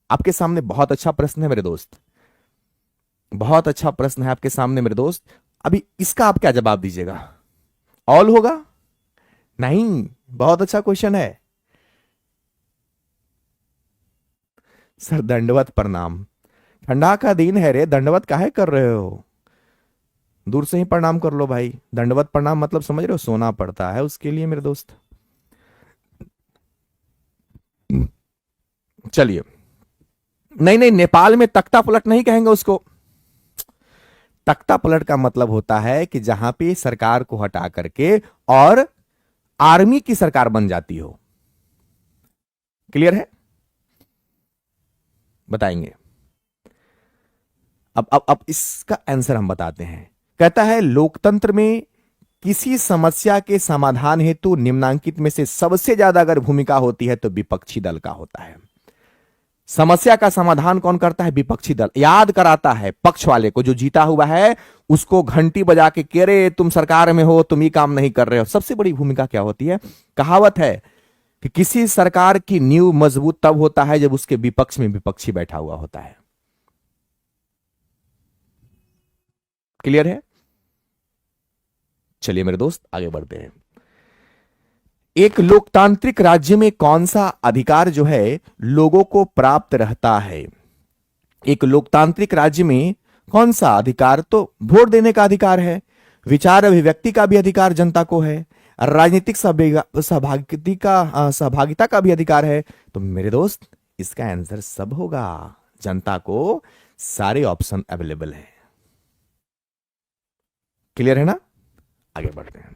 आपके सामने बहुत अच्छा प्रश्न है मेरे दोस्त, बहुत अच्छा प्रश्न है आपके सामने मेरे दोस्त। अभी इसका आप क्या जवाब दीजिएगा? ऑल होगा? नहीं, बहुत अच्छा क्वेश्चन है सर। दंडवत प्रणाम। ठंडा का दिन है रे, दंडवत काहे कर रहे हो? दूर से ही प्रणाम कर लो भाई। दंडवत प्रणाम मतलब समझ रहे हो, सोना पड़ता है उसके लिए मेरे दोस्त। चलिए, नहीं नहीं, नेपाल में तख्ता पलट नहीं कहेंगे उसको। तख्ता पलट का मतलब होता है कि जहां पे सरकार को हटा करके और आर्मी की सरकार बन जाती हो। क्लियर है? बताएंगे। अब इसका आंसर हम बताते हैं। कहता है लोकतंत्र में किसी समस्या के समाधान हेतु निम्नांकित में से सबसे ज्यादा अगर भूमिका होती है तो विपक्षी दल का होता है। समस्या का समाधान कौन करता है? विपक्षी दल। याद कराता है पक्ष वाले को, जो जीता हुआ है उसको घंटी बजा के कह रहे तुम सरकार में हो, तुम ये काम नहीं कर रहे हो। सबसे बड़ी भूमिका क्या होती है? कहावत है कि किसी सरकार की नींव मजबूत तब होता है जब उसके विपक्ष में विपक्षी बैठा हुआ होता है। क्लियर है? चलिए मेरे दोस्त आगे बढ़ते हैं। एक लोकतांत्रिक राज्य में कौन सा अधिकार जो है लोगों को प्राप्त रहता है? एक लोकतांत्रिक राज्य में कौन सा अधिकार? तो वोट देने का अधिकार है, विचार अभिव्यक्ति का भी अधिकार जनता को है, राजनीतिक सहभागिता का भी अधिकार है। तो मेरे दोस्त इसका आंसर सब होगा। जनता को सारे ऑप्शन अवेलेबल है। क्लियर है ना? आगे बढ़ते हैं।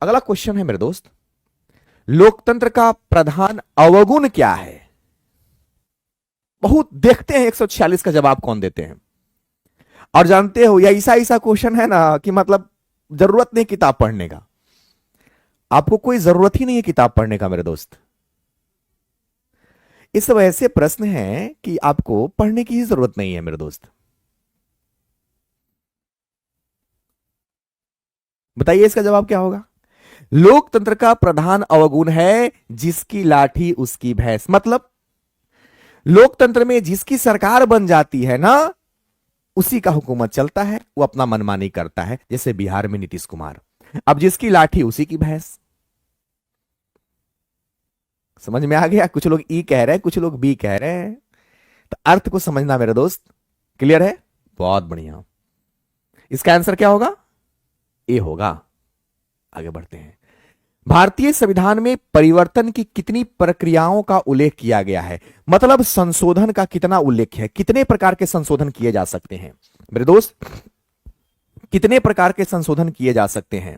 अगला क्वेश्चन है मेरे दोस्त, लोकतंत्र का प्रधान अवगुण क्या है? बहुत देखते हैं 146 का जवाब कौन देते हैं। और जानते हो यह ऐसा ऐसा क्वेश्चन है ना कि मतलब जरूरत नहीं किताब पढ़ने का। आपको कोई जरूरत ही नहीं है किताब पढ़ने का मेरे दोस्त। ये सब ऐसे प्रश्न हैं कि आपको पढ़ने की ही जरूरत नहीं है मेरे दोस्त। बताइए इसका जवाब क्या होगा? लोकतंत्र का प्रधान अवगुण है जिसकी लाठी उसकी भैंस। मतलब लोकतंत्र में जिसकी सरकार बन जाती है ना, उसी का हुकूमत चलता है, वो अपना मनमानी करता है। जैसे बिहार में नीतीश कुमार, अब जिसकी लाठी उसी की भैंस। समझ में आ गया? कुछ लोग ई कह रहे हैं, कुछ लोग बी कह रहे हैं, तो अर्थ को समझना मेरे दोस्त। क्लियर है? बहुत बढ़िया। इसका आंसर क्या होगा? ए होगा। आगे बढ़ते हैं। भारतीय संविधान में परिवर्तन की कितनी प्रक्रियाओं का उल्लेख किया गया है? मतलब संशोधन का कितना उल्लेख है? कितने प्रकार के संशोधन किए जा सकते हैं मेरे दोस्त? कितने प्रकार के संशोधन किए जा सकते हैं?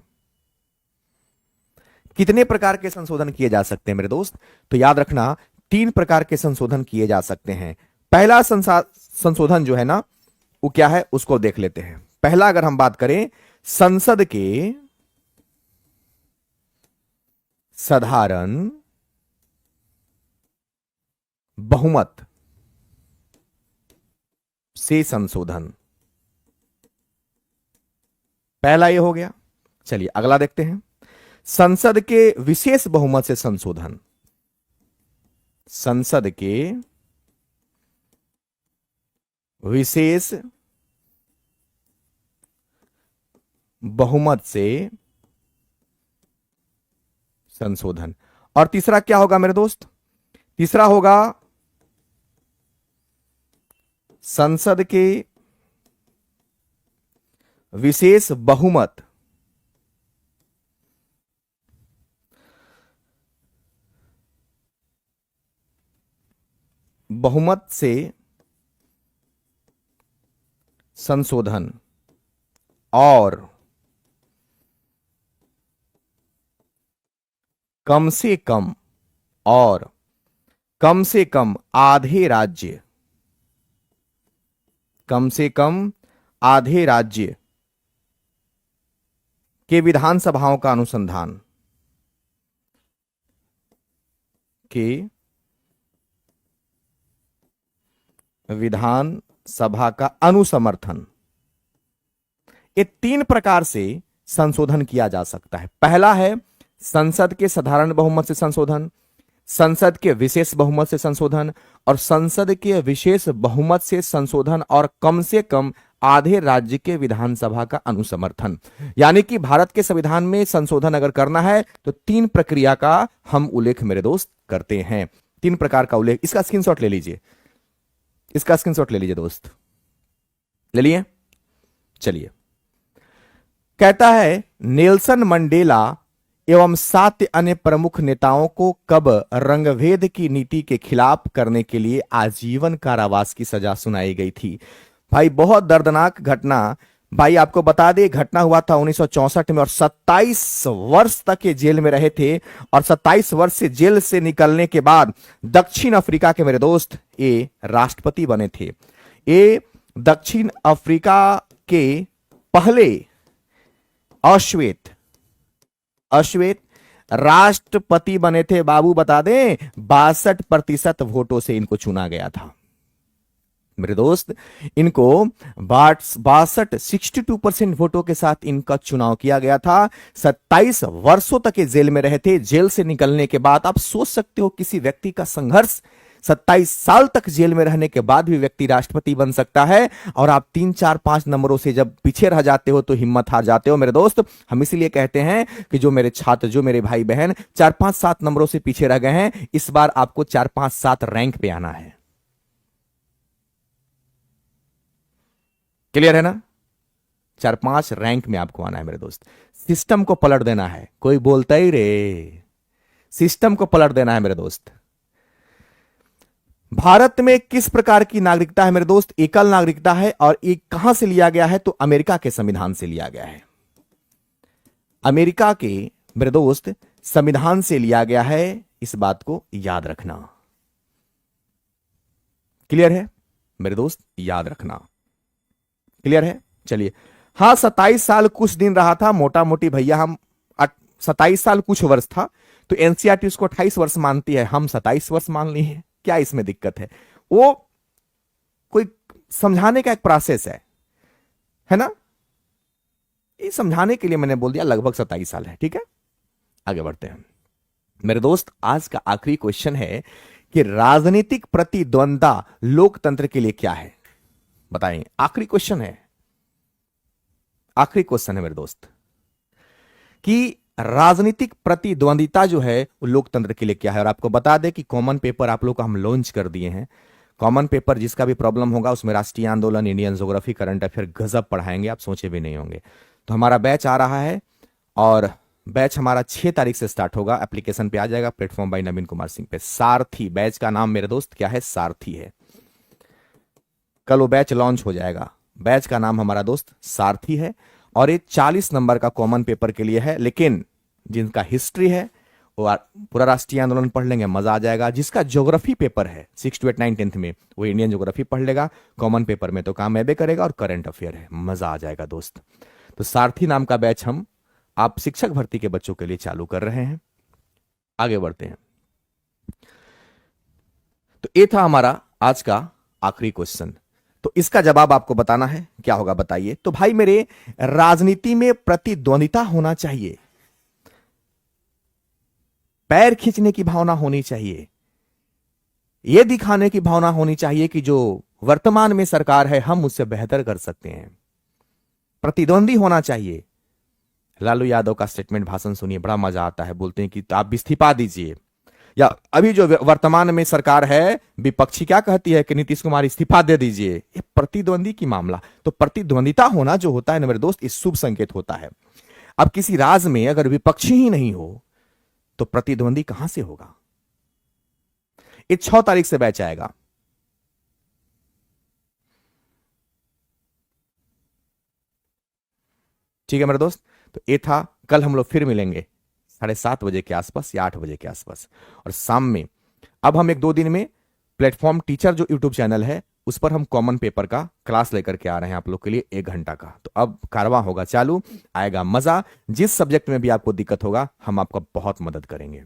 कितने प्रकार के संशोधन किए जा सकते हैं मेरे दोस्त? तो याद रखना 3 प्रकार के संशोधन किए जा सकते हैं। पहला संशोधन जो है ना, वो क्या है उसको देख लेते हैं। पहला अगर हम बात करें, संसद के साधारण बहुमत से संशोधन, पहला ये हो गया। चलिए अगला देखते हैं, संसद के विशेष बहुमत से संशोधन। संसद के विशेष बहुमत से संशोधन। और तीसरा क्या होगा मेरे दोस्त? तीसरा होगा संसद के विशेष बहुमत से संशोधन और कम से कम आधे राज्य, कम से कम आधे राज्य के विधानसभाओं का अनुसंधान के विधानसभा का अनुसमर्थन। ये 3 प्रकार से संशोधन किया जा सकता है। पहला है संसद के साधारण बहुमत से संशोधन, संसद के विशेष बहुमत से संशोधन, और संसद के विशेष बहुमत से संशोधन और कम से कम आधे राज्य के विधानसभा का अनुसमर्थन। यानी कि भारत के संविधान में संशोधन अगर करना है तो 3 प्रक्रिया का हम उल्लेख मेरे दोस्त करते हैं। 3 प्रकार का उल्लेख। इसका स्क्रीनशॉट ले लीजिए, इसका स्क्रीनशॉट ले लीजिए दोस्त। ले लिए? चलिए, कहता है नेल्सन मंडेला एवं 7 अन्य प्रमुख नेताओं को कब रंगभेद की नीति के खिलाफ करने के लिए आजीवन कारावास की सजा सुनाई गई थी? भाई बहुत दर्दनाक घटना। भाई आपको बता दें, घटना हुआ था 1964 में और 27 वर्ष तक ये जेल में रहे थे। और 27 वर्ष से जेल से निकलने के बाद दक्षिण अफ्रीका के मेरे दोस्त ये राष्ट्रपति बने थे। ये दक्षिण अफ्रीका के पहले अश्वेत राष्ट्रपति बने थे बाबू। बता दें 62% वोटों से इनको चुना गया था मेरे दोस्त। इनको 62% वोटों के साथ इनका चुनाव किया गया था। 27 वर्षों तक ये जेल में रहे थे। जेल से निकलने के बाद आप सोच सकते हो किसी व्यक्ति का संघर्ष। 27 साल तक जेल में रहने के बाद भी व्यक्ति राष्ट्रपति बन सकता है। और आप 3, 4, 5 नंबरों से जब पीछे रह जाते हो तो हिम्मत हार जाते हो मेरे दोस्त। हम इसीलिए कहते हैं कि जो मेरे छात्र, जो मेरे भाई बहन 4, 5, 7 नंबरों से पीछे रह गए हैं, इस बार आपको 4, 5, 7 रैंक पे आना है। क्लियर है ना? 4, 5 रैंक में आपको आना है मेरे दोस्त। सिस्टम को पलट देना है। कोई बोलता ही रे, सिस्टम को पलट देना है मेरे दोस्त। भारत में किस प्रकार की नागरिकता है मेरे दोस्त? एकल नागरिकता है। और ये कहां से लिया गया है? तो अमेरिका के संविधान से लिया गया है। अमेरिका के मेरे दोस्त संविधान से लिया गया है। इस बात को याद रखना। क्लियर है मेरे दोस्त? याद रखना। क्लियर है? चलिए, हां 27 साल कुछ दिन रहा था मोटा मोटी भैया। हम 27 साल कुछ वर्ष था तो एनसीईआरटी उसको 28 वर्ष मानती है, हम 27 वर्ष मान लिए हैं। क्या इसमें दिक्कत है? वो कोई समझाने का एक प्रोसेस है ना? ये समझाने के लिए मैंने बोल दिया लगभग 27 साल है। ठीक है, आगे बढ़ते हैं मेरे दोस्त। आज का आखिरी क्वेश्चन है कि राजनीतिक प्रतिद्वंद्विता लोकतंत्र के लिए क्या है? बताएं। आखिरी क्वेश्चन है, आखिरी क्वेश्चन है मेरे दोस्त कि राजनीतिक प्रतिद्वंदिता जो है वो लोकतंत्र के लिए क्या है। और आपको बता दें कि कॉमन पेपर आप लोग को हम लॉन्च कर दिए हैं। कॉमन पेपर जिसका भी प्रॉब्लम होगा उसमें राष्ट्रीय आंदोलन, इंडियन ज्योग्राफी, करंट अफेयर गजब पढ़ाएंगे, आप सोचे भी नहीं होंगे। तो हमारा बैच आ रहा है और बैच हमारा 6 तारीख से स्टार्ट होगा। एप्लीकेशन पे आ जाएगा प्लेटफॉर्म बाय नवीन कुमार सिंह पे। सारथी बैच का नाम मेरे दोस्त क्या है? सारथी है। कल वो बैच लॉन्च हो जाएगा। बैच का नाम हमारा दोस्त सारथी है और ये 40 नंबर का कॉमन पेपर के लिए है। लेकिन जिनका हिस्ट्री है वो पूरा राष्ट्रीय आंदोलन पढ़ लेंगे, मजा आ जाएगा। जिसका ज्योग्राफी पेपर है 6 to 8, 9, 10th में, वो इंडियन ज्योग्राफी पढ़ लेगा। कॉमन पेपर में तो काम ऐबे करेगा और करंट अफेयर है, मजा आ जाएगा दोस्त। तो सारथी नाम का बैच हम आप शिक्षक भर्ती के बच्चों के लिए चालू कर रहे हैं। आगे बढ़ते हैं। तो ये था हमारा आज का आखिरी क्वेश्चन। तो इसका जवाब आपको बताना है। क्या होगा बताइए? तो भाई मेरे, राजनीति में प्रतिद्वंदिता होना चाहिए, पैर खींचने की भावना होनी चाहिए, यह दिखाने की भावना होनी चाहिए कि जो वर्तमान में सरकार है हम उससे बेहतर कर सकते हैं। प्रतिद्वंदी होना चाहिए। लालू यादव का स्टेटमेंट भाषण सुनिए, बड़ा मजा आता है। बोलते हैं कि आप इस्तीफा दीजिए। या अभी जो वर्तमान में सरकार है विपक्षी क्या कहती है कि नीतीश कुमार इस्तीफा दे दीजिए। ये प्रतिद्वंदी की मामला। तो प्रतिद्वंदिता होना जो होता है ना मेरे दोस्त, इस शुभ संकेत होता है। अब किसी राज में अगर विपक्षी ही नहीं हो तो प्रतिद्वंदी कहां से होगा? ये 6 तारीख से बैच आएगा। ठीक है मेरे दोस्त। तो ये था। कल हम लोग फिर मिलेंगे 7:30 बजे के आसपास या 8 बजे के आसपास। और शाम में अब हम 1-2 दिन में प्लेटफॉर्म टीचर जो यूट्यूब चैनल है उस पर हम कॉमन पेपर का क्लास लेकर के आ रहे हैं आप लोग के लिए 1 घंटा का। तो अब कारवां होगा चालू, आएगा मजा। जिस सब्जेक्ट में भी आपको दिक्कत होगा हम आपका बहुत मदद करेंगे।